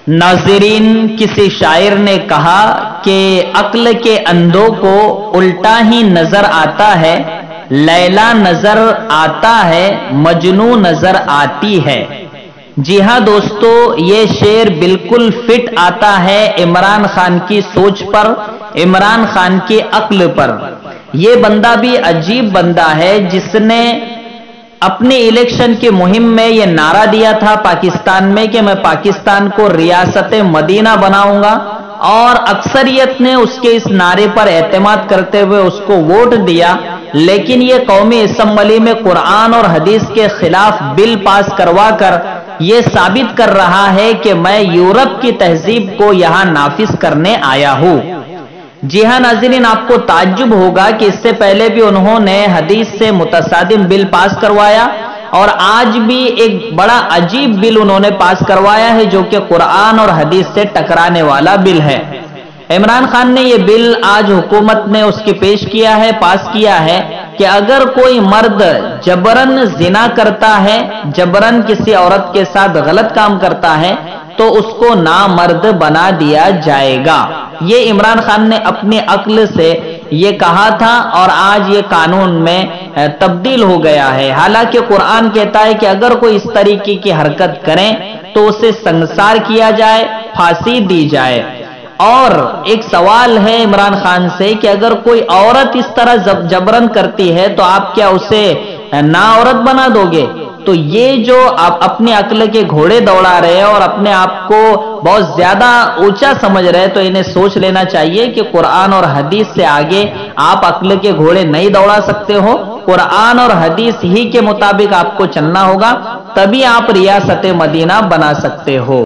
नाज़रीन, किसी शायर ने कहा कि अक्ल के अंधों को उल्टा ही नजर आता है, लैला नजर आता है, मजनू नजर आती है। जी हाँ दोस्तों, ये शेर बिल्कुल फिट आता है इमरान खान की सोच पर, इमरान खान की अक्ल पर। ये बंदा भी अजीब बंदा है जिसने अपने इलेक्शन की मुहिम में यह नारा दिया था पाकिस्तान में कि मैं पाकिस्तान को रियासत मदीना बनाऊंगा, और अक्सरियत ने उसके इस नारे पर एतमाद करते हुए उसको वोट दिया। लेकिन यह कौमी असम्बली में कुरान और हदीस के खिलाफ बिल पास करवा कर यह साबित कर रहा है कि मैं यूरोप की तहजीब को यहां नाफिज करने आया हूं। जी हाँ नाज़रीन, आपको ताज्जुब होगा कि इससे पहले भी उन्होंने हदीस से मुतसादिम बिल पास करवाया, और आज भी एक बड़ा अजीब बिल उन्होंने पास करवाया है जो कि कुरान और हदीस से टकराने वाला बिल है। इमरान खान ने यह बिल आज हुकूमत ने उसकी पेश किया है, पास किया है कि अगर कोई मर्द जबरन जिना करता है, जबरन किसी औरत के साथ गलत काम करता है, तो उसको नामर्द बना दिया जाएगा। ये इमरान खान ने अपनी अक्ल से ये कहा था और आज ये कानून में तब्दील हो गया है। हालांकि कुरान कहता है कि अगर कोई इस तरीके की हरकत करे तो उसे संसार किया जाए, फांसी दी जाए। और एक सवाल है इमरान खान से कि अगर कोई औरत इस तरह जबरन करती है तो आप क्या उसे ना औरत बना दोगे? तो ये जो आप अपने अक्ल के घोड़े दौड़ा रहे हैं और अपने आप को बहुत ज्यादा ऊंचा समझ रहे हैं, तो इन्हें सोच लेना चाहिए कि कुरान और हदीस से आगे आप अक्ल के घोड़े नहीं दौड़ा सकते हो। कुरान और हदीस ही के मुताबिक आपको चलना होगा, तभी आप रियासत मदीना बना सकते हो।